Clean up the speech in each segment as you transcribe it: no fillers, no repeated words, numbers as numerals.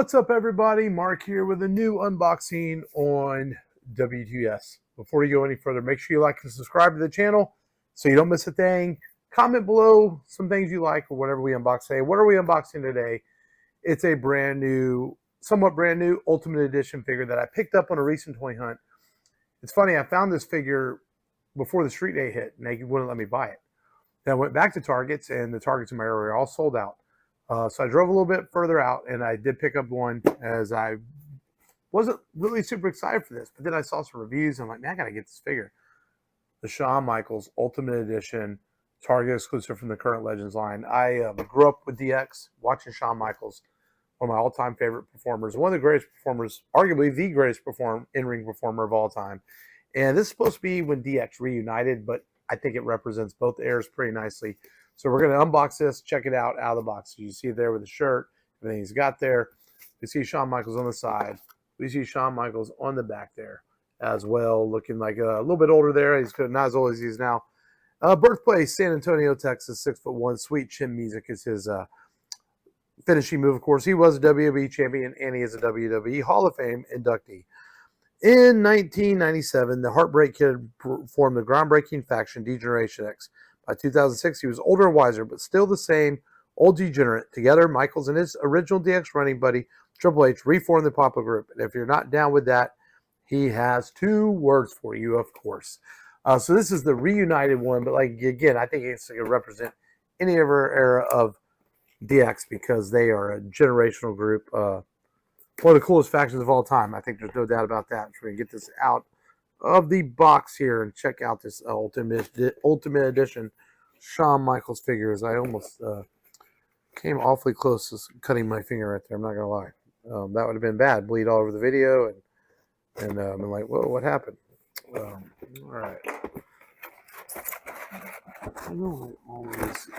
What's up, everybody? Mark here with a new unboxing on WTS. Before you go any further, make sure you like and subscribe to the channel so you don't miss a thing. Comment below some things you like or whatever we unbox today. What are we unboxing today? It's a brand new, somewhat brand new Ultimate Edition figure that I picked up on a recent toy hunt. It's funny, I found this figure before the street day hit, and they wouldn't let me buy it. Then I went back to Targets, and the Targets in my area are all sold out. So I drove a little bit further out, and I did pick up one, as I wasn't really super excited for this. But then I saw some reviews, and I'm like, man, I got to get this figure. The Shawn Michaels Ultimate Edition, Target exclusive from the Current Legends line. I grew up with DX, watching Shawn Michaels, one of my all-time favorite performers, one of the greatest performers, arguably the greatest in-ring performer of all time. And this is supposed to be when DX reunited, but I think it represents both eras pretty nicely. So we're going to unbox this, check it out of the box. You see it there with the shirt, everything he's got there. You see Shawn Michaels on the side. We see Shawn Michaels on the back there as well, looking like a little bit older there. He's not as old as he is now. Birthplace, San Antonio, Texas, 6'1". Sweet chin music is his finishing move, of course. He was a WWE champion, and he is a WWE Hall of Fame inductee. In 1997, the Heartbreak Kid formed the groundbreaking faction D-Generation X. By 2006, he was older and wiser, but still the same old degenerate. Together, Michaels and his original DX running buddy, Triple H, reformed the Papa Group. And if you're not down with that, he has two words for you, of course. So this is the reunited one, but like again, I think it's going to represent any ever era of DX because they are a generational group. One of the coolest factions of all time. I think there's no doubt about that. So we're going to get this out of the box here and check out this Ultimate Edition Shawn Michaels figures. I almost came awfully close to cutting my finger right there. I'm not going to lie. That would have been bad. Bleed all over the video. And I'm like, whoa, what happened? All right. I know I always...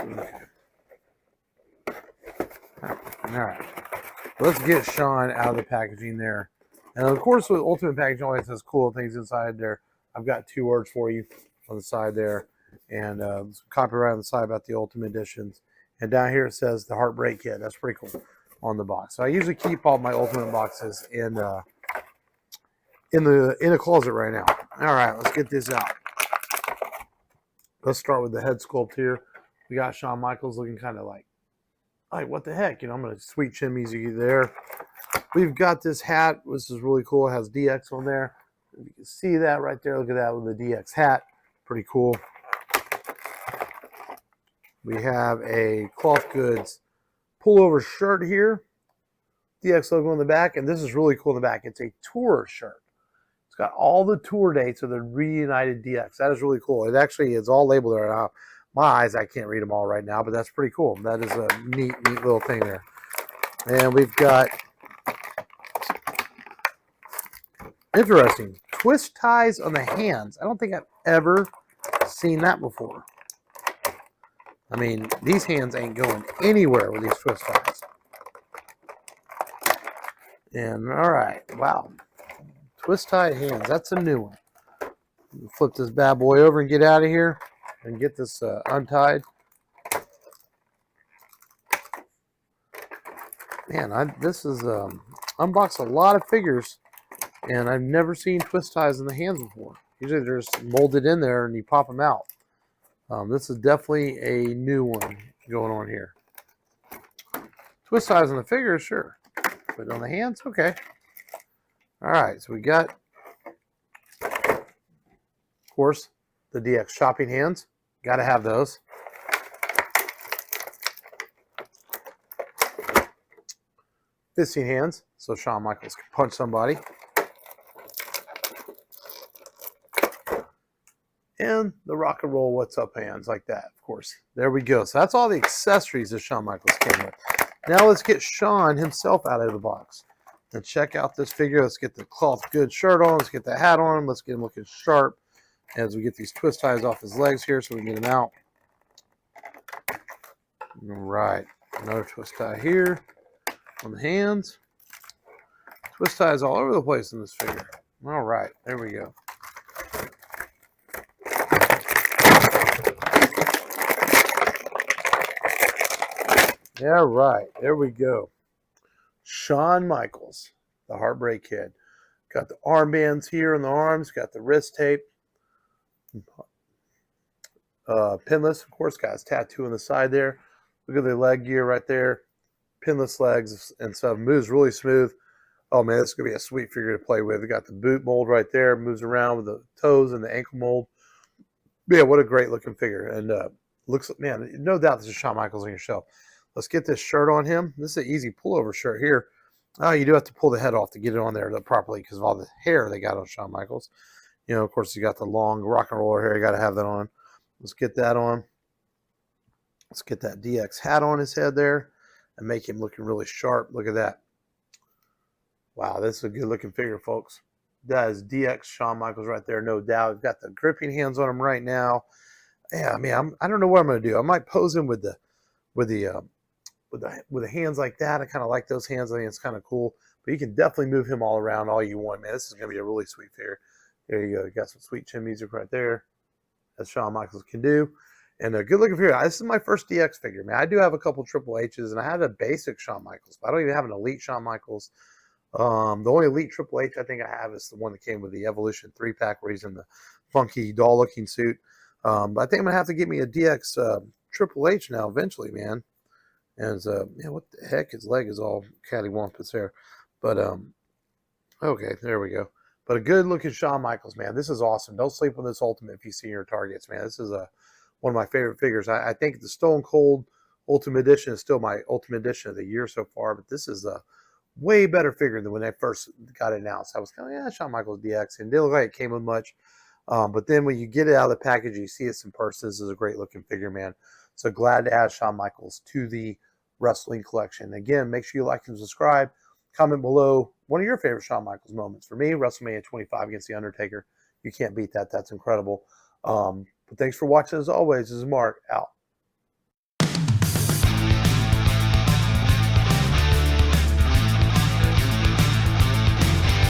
All right. Let's get Shawn out of the packaging there. And of course, with Ultimate Packaging always has cool things inside there. I've got two words for you on the side there. And some copyright on the side about the Ultimate Editions. And down here it says the Heartbreak Kid. That's pretty cool on the box. So I usually keep all my Ultimate boxes in a closet right now. All right, let's get this out. Let's start with the head sculpt here. We got Shawn Michaels looking kind of like what the heck? You know, I'm going to sweet chin music there. We've got this hat. This is really cool. It has DX on there. You can see that right there. Look at that with the DX hat. Pretty cool. We have a Cloth Goods pullover shirt here. DX logo on the back. And this is really cool in the back. It's a tour shirt. It's got all the tour dates of the reunited DX. That is really cool. It actually is all labeled there now. My eyes, I can't read them all right now, but that's pretty cool. That is a neat little thing there. And we've got, interesting, twist ties on the hands. I don't think I've ever seen that before. I mean, these hands ain't going anywhere with these twist ties. And, all right, wow. Twist tie hands, that's a new one. Flip this bad boy over and get out of here. And get this untied. Man, this is unboxed a lot of figures, and I've never seen twist ties in the hands before. Usually they're just molded in there and you pop them out. This is definitely a new one going on here. Twist ties on the figures, sure, but on the hands, okay. All right, so we got, of course, the DX shopping hands. Got to have those. Fisting hands, so Shawn Michaels can punch somebody. And the rock and roll what's up hands like that, of course. There we go. So that's all the accessories that Shawn Michaels came with. Now let's get Shawn himself out of the box. And check out this figure. Let's get the Cloth Goods shirt on. Let's get the hat on him. Let's get him looking sharp as we get these twist ties off his legs here so we can get him out. All right, another twist tie here on the hands. Twist ties all over the place in this figure. All right, there we go. Yeah, right. There we go. Shawn Michaels, the Heartbreak Kid. Got the armbands here on the arms, got the wrist tape. Pinless, of course, got his tattoo on the side there. Look at the leg gear right there. Pinless legs and stuff. Moves really smooth. Oh man, this is gonna be a sweet figure to play with. We got the boot mold right there. Moves around with the toes and the ankle mold. Yeah, what a great looking figure. And looks, man, no doubt this is Shawn Michaels on your shelf. Let's get this shirt on him. This is an easy pullover shirt here. Oh, you do have to pull the head off to get it on there properly because of all the hair they got on Shawn Michaels. You know, of course, you got the long rock and roller hair. You got to have that on. Let's get that on. Let's get that DX hat on his head there and make him looking really sharp. Look at that. Wow, this is a good looking figure, folks. That is DX Shawn Michaels right there, no doubt. He's got the gripping hands on him right now. Yeah, I mean, I don't know what I'm going to do. I might pose him with the hands like that. I kind of like those hands. I think it's kind of cool. But you can definitely move him all around all you want, man. This is going to be a really sweet figure. There you go. You got some sweet chin music right there, as Shawn Michaels can do. And a good looking figure. This is my first DX figure, man. I do have a couple Triple H's, and I had a basic Shawn Michaels, but I don't even have an elite Shawn Michaels. The only elite Triple H I think I have is the one that came with the Evolution 3-pack where he's in the funky doll-looking suit. But I think I'm going to have to get me a DX Triple H now eventually, man. And, man, what the heck? His leg is all cattywampus there. But, okay, there we go. But a good-looking Shawn Michaels, man. This is awesome. Don't sleep on this Ultimate if you see your targets, man. This is one of my favorite figures. I think the Stone Cold Ultimate Edition is still my Ultimate Edition of the year so far, but this is a way better figure than when they first got it announced. I was kind of, yeah, Shawn Michaels DX, and it didn't look like it came with much. But then when you get it out of the package, you see it in person. This is a great looking figure, man. So glad to add Shawn Michaels to the wrestling collection. Again, make sure you like and subscribe. Comment below one of your favorite Shawn Michaels moments. For me, WrestleMania 25 against The Undertaker. You can't beat that. That's incredible. But thanks for watching as always. This is Mark, out.